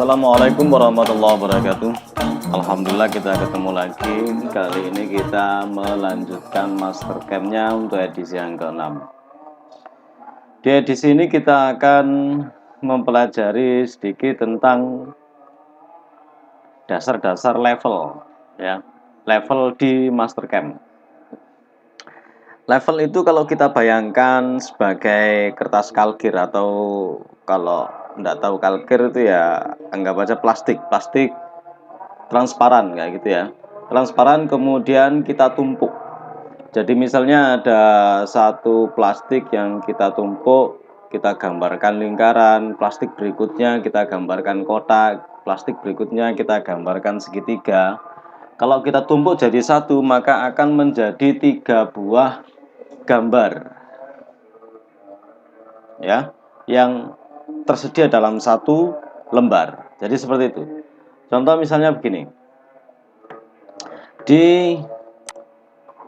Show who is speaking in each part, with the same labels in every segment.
Speaker 1: Assalamualaikum warahmatullahi wabarakatuh. Alhamdulillah kita ketemu lagi. Kali ini kita melanjutkan master camp-nya untuk edisi yang ke-6. Di edisi ini kita akan mempelajari sedikit tentang dasar-dasar level, ya, level di master camp. Level itu kalau kita bayangkan sebagai kertas kalkir, atau kalau enggak tahu kalkir itu ya anggap aja plastik transparan kayak gitu ya. Transparan kemudian kita tumpuk. Jadi misalnya ada satu plastik yang kita tumpuk, kita gambarkan lingkaran, plastik berikutnya kita gambarkan kotak, plastik berikutnya kita gambarkan segitiga. Kalau kita tumpuk jadi satu, maka akan menjadi 3 buah gambar, ya, yang tersedia dalam satu lembar. Jadi seperti itu. Contoh misalnya begini. Di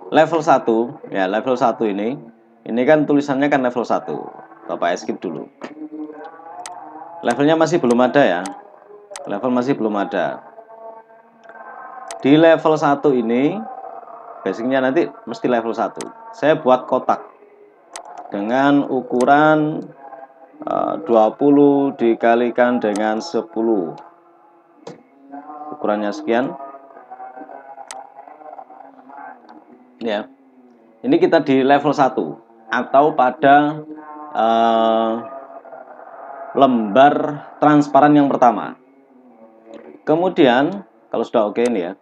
Speaker 1: level 1, ya, level 1 ini kan tulisannya kan level 1. Bapak skip dulu. Levelnya masih belum ada ya. Level masih belum ada. Di level 1 ini basicnya nanti mesti level 1. Saya buat kotak dengan ukuran 20 dikalikan dengan 10. Ukurannya sekian. Ya. Ini kita di level 1 atau pada lembar transparan yang pertama. Kemudian kalau sudah oke ini ya.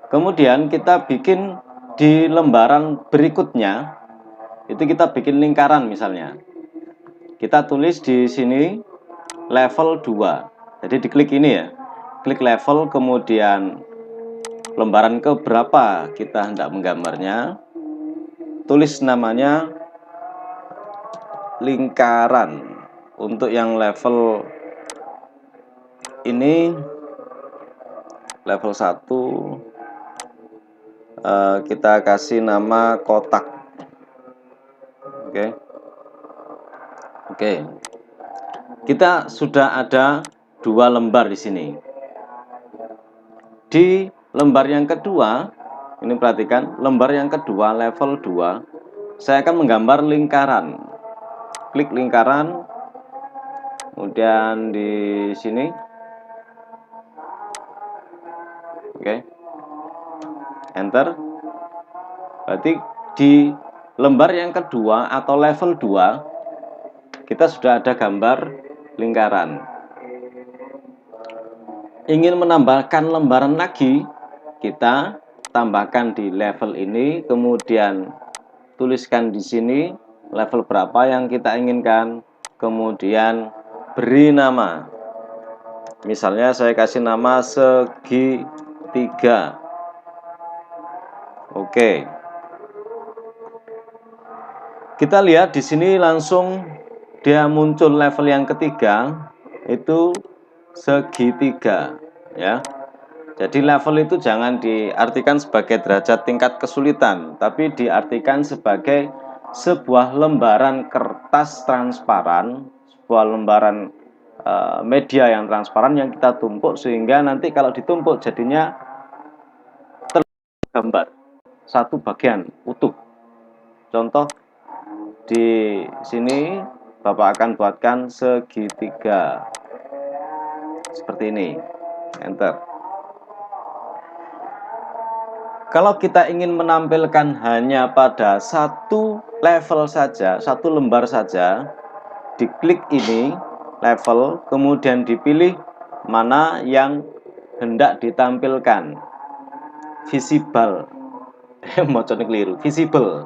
Speaker 1: Kemudian kita bikin di lembaran berikutnya, itu kita bikin lingkaran misalnya. Kita tulis di sini level 2. Jadi diklik ini ya. Klik level, kemudian lembaran ke berapa kita hendak menggambarnya. Tulis namanya lingkaran. Untuk yang level ini level 1 kita kasih nama kotak. Oke. Kita sudah ada 2 lembar di sini. Di lembar yang kedua, ini perhatikan, lembar yang kedua level 2, saya akan menggambar lingkaran. Klik lingkaran, kemudian di sini. Oke. Enter. Berarti di lembar yang kedua atau level 2 kita sudah ada gambar lingkaran. Ingin menambahkan lembaran lagi, kita tambahkan di level ini, kemudian tuliskan di sini level berapa yang kita inginkan, kemudian beri nama. Misalnya saya kasih nama segitiga. Oke. Kita lihat di sini langsung dia muncul level yang ketiga, itu segitiga, ya. Jadi level itu jangan diartikan sebagai derajat tingkat kesulitan, tapi diartikan sebagai sebuah lembaran kertas transparan, sebuah lembaran media yang transparan yang kita tumpuk, sehingga nanti kalau ditumpuk jadinya tergambar satu bagian utuh. Contoh di sini Bapak akan buatkan segitiga seperti ini. Enter. Kalau kita ingin menampilkan hanya pada satu level saja, satu lembar saja, diklik ini level, kemudian dipilih mana yang hendak ditampilkan. Visible. Moconnya keliru. Visible.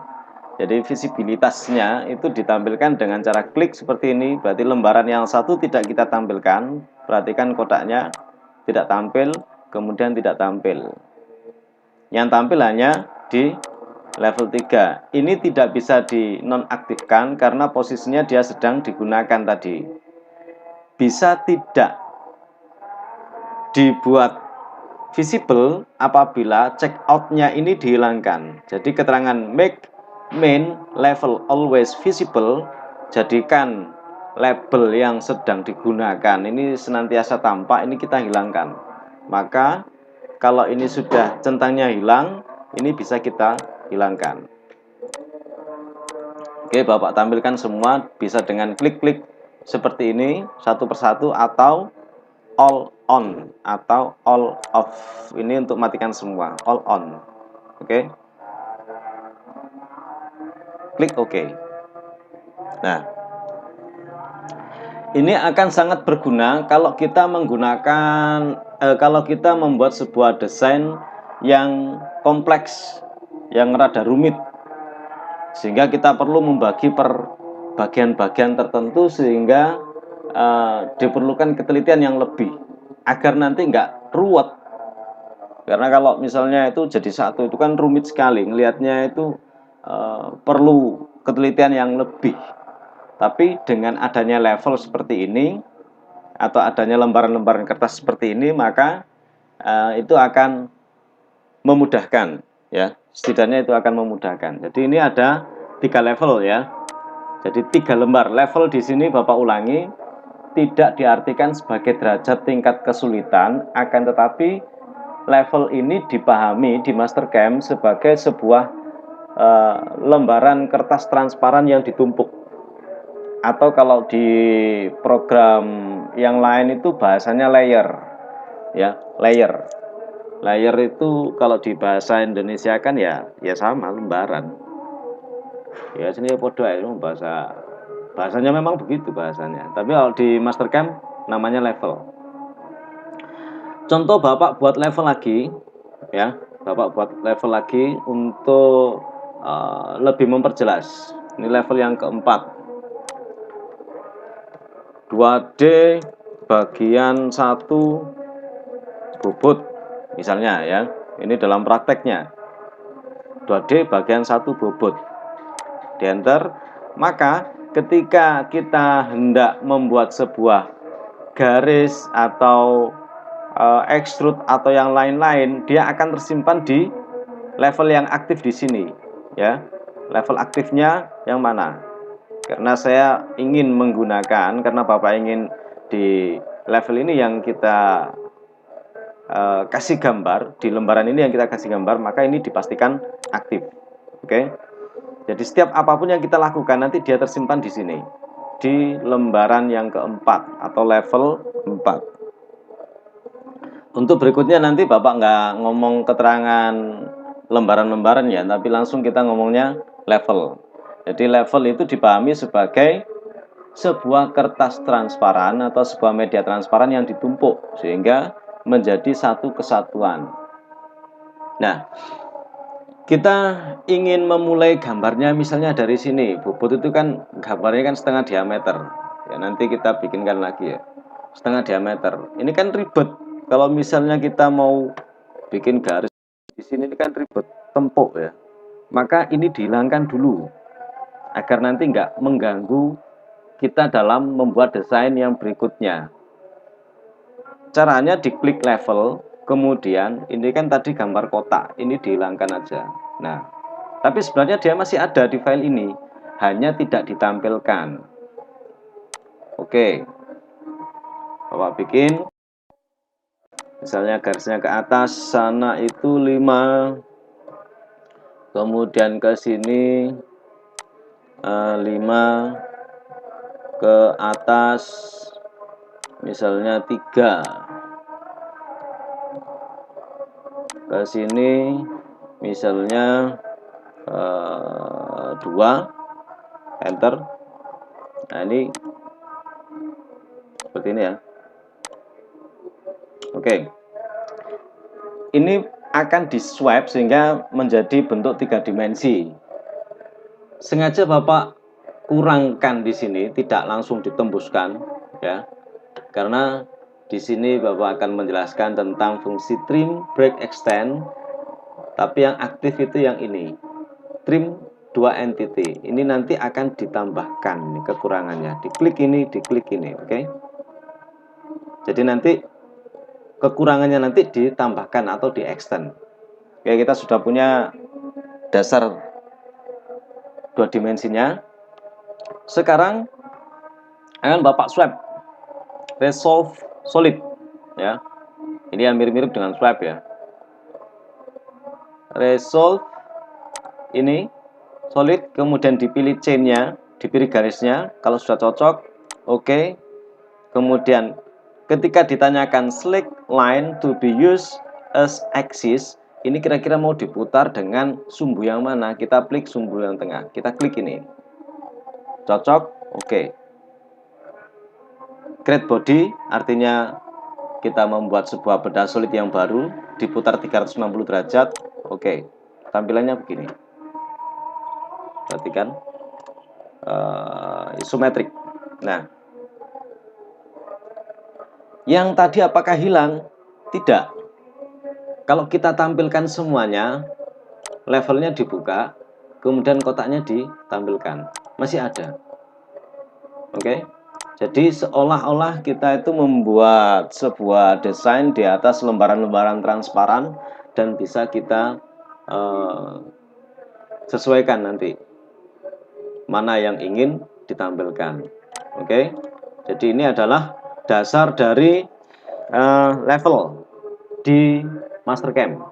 Speaker 1: Jadi visibilitasnya itu ditampilkan dengan cara klik seperti ini. Berarti lembaran yang satu tidak kita tampilkan. Perhatikan kotaknya tidak tampil, kemudian tidak tampil. Yang tampil hanya di level 3. Ini tidak bisa dinonaktifkan karena posisinya dia sedang digunakan tadi. Bisa tidak dibuat visible apabila checkout-nya ini dihilangkan. Jadi keterangan make main level always visible, jadikan label yang sedang digunakan ini senantiasa tampak, ini kita hilangkan. Maka kalau ini sudah centangnya hilang, ini bisa kita hilangkan. Oke, Bapak tampilkan semua, bisa dengan klik-klik seperti ini satu persatu, atau all on atau all off. Ini untuk matikan semua, all on. Oke. Klik OK. Nah, ini akan sangat berguna kalau kita menggunakan kalau kita membuat sebuah desain yang kompleks, yang rada rumit, sehingga kita perlu membagi per bagian-bagian tertentu, sehingga diperlukan ketelitian yang lebih agar nanti nggak ruwet. Karena kalau misalnya itu jadi satu, itu kan rumit sekali, ngelihatnya itu perlu ketelitian yang lebih. Tapi dengan adanya level seperti ini, atau adanya lembaran-lembaran kertas seperti ini, maka itu akan memudahkan, ya. Setidaknya itu akan memudahkan. Jadi ini ada 3 level, ya. Jadi 3 lembar. Level di sini Bapak ulangi, tidak diartikan sebagai derajat tingkat kesulitan, akan tetapi level ini dipahami di Mastercam sebagai sebuah lembaran kertas transparan yang ditumpuk. Atau kalau di program yang lain itu bahasanya layer, ya, layer. Layer itu kalau di bahasa Indonesia kan ya sama, lembaran. Ya sini podo ya, bahasanya memang begitu bahasanya. Tapi kalau di Mastercam namanya level. Contoh Bapak buat level lagi, ya. Bapak buat level lagi untuk lebih memperjelas. Ini level yang keempat. 2D bagian 1 bobot misalnya, ya. Ini dalam prakteknya 2D bagian 1 bobot, di enter. Maka ketika kita hendak membuat sebuah garis atau extrude atau yang lain-lain, dia akan tersimpan di level yang aktif di sini, ya. Level aktifnya yang mana? Karena saya ingin menggunakan, karena Bapak ingin di level ini yang kita kasih gambar, di lembaran ini yang kita kasih gambar, maka ini dipastikan aktif. Oke. Jadi setiap apapun yang kita lakukan nanti dia tersimpan di sini, di lembaran yang keempat atau level 4. Untuk berikutnya nanti Bapak nggak ngomong keterangan lembaran-lembaran, ya, tapi langsung kita ngomongnya level. Jadi level itu dipahami sebagai sebuah kertas transparan atau sebuah media transparan yang ditumpuk sehingga menjadi satu kesatuan. Nah, kita ingin memulai gambarnya misalnya dari sini. Bobot itu kan gambarnya kan setengah diameter. Ya, nanti kita bikinkan lagi, ya. Setengah diameter. Ini kan ribet. Kalau misalnya kita mau bikin garis di sini, ini kan ribet, tempuk, ya. Maka ini dihilangkan dulu agar nanti nggak mengganggu kita dalam membuat desain yang berikutnya. Caranya diklik level, kemudian ini kan tadi gambar kotak, ini dihilangkan aja. Nah, tapi sebenarnya dia masih ada di file ini, hanya tidak ditampilkan. Oke, Bapak bikin, misalnya garisnya ke atas sana itu 5, kemudian ke sini 5, ke atas misalnya 3, ke sini misalnya 2, enter. Nah, ini seperti ini, ya. Oke. Ini akan di swipe sehingga menjadi bentuk 3 dimensi. Sengaja Bapak kurangkan di sini, tidak langsung ditembuskan, ya. Karena di sini Bapak akan menjelaskan tentang fungsi trim, break, extend. Tapi yang aktif itu yang ini, trim 2 entity. Ini nanti akan ditambahkan nih, kekurangannya. Diklik ini, diklik ini, oke. Jadi nanti kekurangannya nanti ditambahkan atau di extend. Oke, kita sudah punya dasar 2 dimensinya. Sekarang akan Bapak swipe resolve solid ya. Ini yang mirip-mirip dengan swipe ya. Resolve ini solid, kemudian dipilih chain-nya, dipilih garisnya. Kalau sudah cocok, oke. Kemudian ketika ditanyakan select line to be used as axis, ini kira-kira mau diputar dengan sumbu yang mana? Kita klik sumbu yang tengah. Kita klik ini. Cocok, oke. Create body artinya kita membuat sebuah benda solid yang baru, diputar 360 derajat. Oke. Tampilannya begini. Perhatikan. Isometrik. Nah, yang tadi apakah hilang? Tidak. Kalau kita tampilkan semuanya, levelnya dibuka, kemudian kotaknya ditampilkan. Masih ada. Oke. Jadi seolah-olah kita itu membuat sebuah desain di atas lembaran-lembaran transparan dan bisa kita sesuaikan nanti mana yang ingin ditampilkan. Oke. Jadi ini adalah dasar dari level di Mastercam.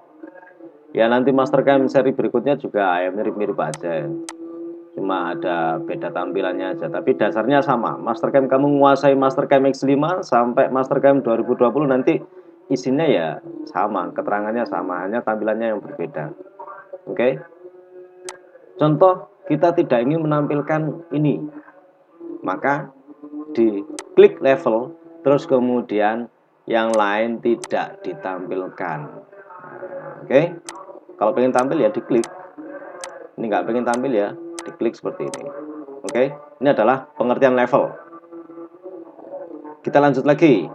Speaker 1: Ya nanti Mastercam seri berikutnya juga ya mirip-mirip aja. Cuma ada beda tampilannya aja, tapi dasarnya sama. Mastercam kamu menguasai Mastercam X5 sampai Mastercam 2020 nanti isinya ya sama, keterangannya sama, hanya tampilannya yang berbeda. Oke. Contoh, kita tidak ingin menampilkan ini. Maka di klik level, terus kemudian yang lain tidak ditampilkan. Oke. Kalau pengen tampil ya diklik. Ini nggak pengen tampil ya diklik seperti ini. Oke, ini adalah pengertian level. Kita lanjut lagi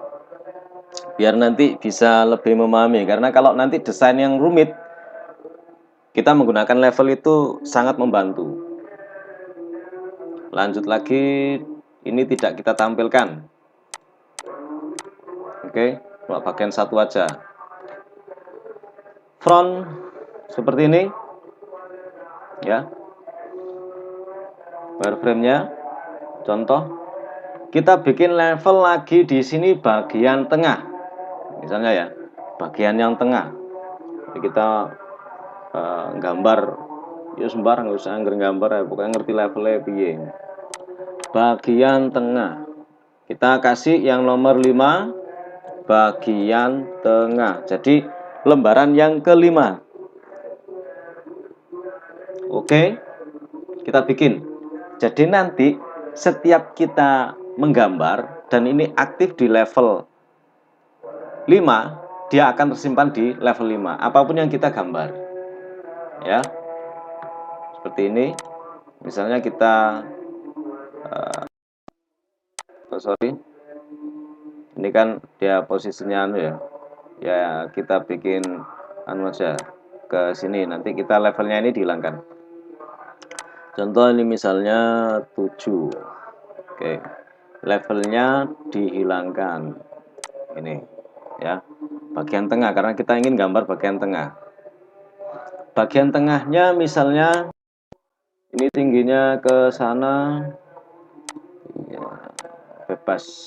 Speaker 1: biar nanti bisa lebih memahami, karena kalau nanti desain yang rumit kita menggunakan level itu sangat membantu. Lanjut lagi, ini tidak kita tampilkan. Oke, bagian satu aja. Front seperti ini ya, wireframe-nya. Contoh, kita bikin level lagi di sini bagian tengah, misalnya ya, bagian yang tengah. Jadi kita gambar, ya sembarang nggak usah gambar ya, pokoknya ngerti levelnya piye. Bagian tengah, kita kasih yang nomor 5, bagian tengah. Jadi lembaran yang kelima. Oke, kita bikin. Jadi nanti setiap kita menggambar dan ini aktif di level 5, dia akan tersimpan di level 5 apapun yang kita gambar ya, seperti ini. Misalnya kita ini kan dia posisinya anu ya kita bikin anu aja ke sini, nanti kita levelnya ini dihilangkan. Contoh ini misalnya 7. Oke, levelnya dihilangkan ini ya, bagian tengah, karena kita ingin gambar bagian tengah. Bagian tengahnya misalnya ini tingginya ke sana ya, bebas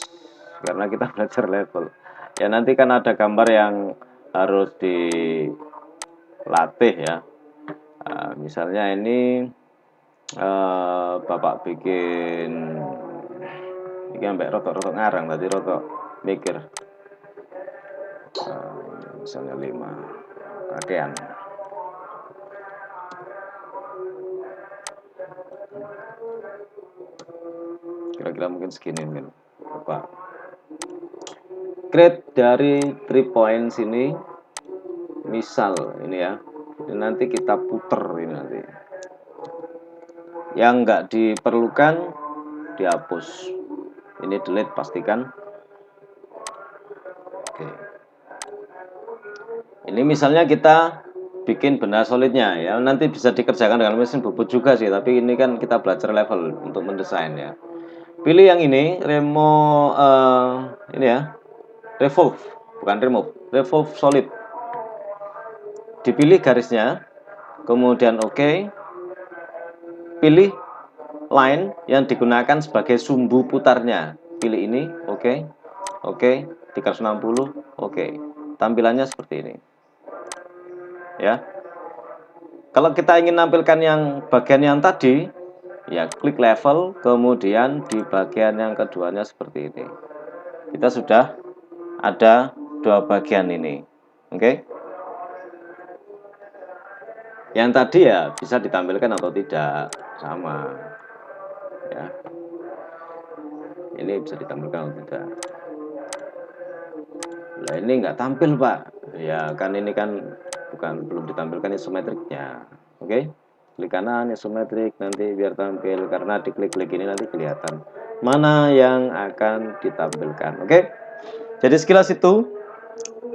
Speaker 1: karena kita belajar level ya. Nanti kan ada gambar yang harus dilatih ya. Misalnya ini Bapak bikin ini sampai rotok-rotok ngarang tadi, rotok mikir. Misalnya 5 kakean. Kira-kira mungkin segini mungkin Bapak create dari 3 points ini, misal ini ya, ini nanti kita puter ini nanti. Yang enggak diperlukan dihapus. Ini delete pastikan. Oke. Ini misalnya kita bikin benda solidnya ya, nanti bisa dikerjakan dengan mesin bubut juga sih, tapi ini kan kita belajar level untuk mendesain ya. Pilih yang ini, ini ya, revolve, bukan remove, revolve solid. Dipilih garisnya, kemudian oke. Pilih line yang digunakan sebagai sumbu putarnya. pilih ini, oke, oke, 360, oke. Tampilannya seperti ini. Ya. Kalau kita ingin nampilkan yang bagian yang tadi, ya klik level, kemudian di bagian yang keduanya seperti ini. Kita sudah ada dua bagian ini. Oke. Yang tadi ya bisa ditampilkan atau tidak, sama. Ya. Ini bisa ditampilkan atau tidak. Nah, ini nggak tampil, Pak. Ya, kan ini kan belum ditampilkan isometriknya. Oke. Klik kanan isometrik, nanti biar tampil, karena diklik-klik ini nanti kelihatan mana yang akan ditampilkan. Oke. Jadi sekilas itu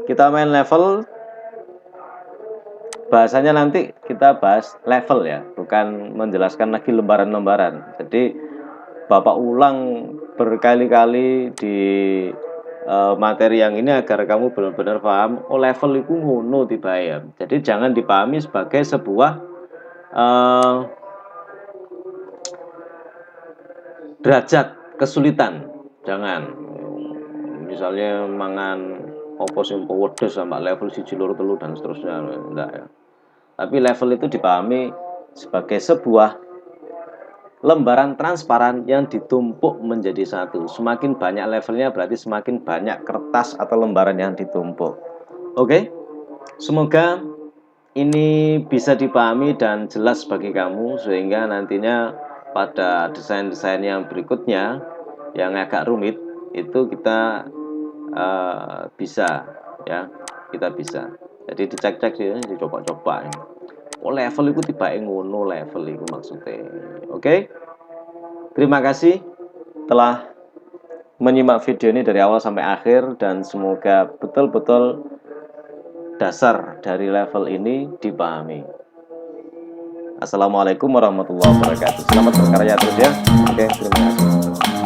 Speaker 1: kita main level. Bahasanya nanti kita bahas level ya, bukan menjelaskan lagi lembaran-lembaran. Jadi Bapak ulang berkali-kali di materi yang ini agar kamu benar-benar paham. Oh, level itu ngono tiba ya. Jadi jangan dipahami sebagai sebuah derajat kesulitan. Jangan. Misalnya mangan opo sing pedes sampai level 1 loro telu dan seterusnya, enggak ya. Tapi level itu dipahami sebagai sebuah lembaran transparan yang ditumpuk menjadi satu. Semakin banyak levelnya berarti semakin banyak kertas atau lembaran yang ditumpuk. Oke? Semoga ini bisa dipahami dan jelas bagi kamu, sehingga nantinya pada desain-desain yang berikutnya yang agak rumit itu kita bisa ya, kita bisa. Jadi dicek-cek sih, dicoba-coba. Oh, level itu tiba ngono, level itu maksudnya. Oke? Terima kasih telah menyimak video ini dari awal sampai akhir, dan semoga betul-betul dasar dari level ini dipahami. Assalamualaikum warahmatullahi wabarakatuh. Selamat berkarya terus ya. Oke, terima kasih.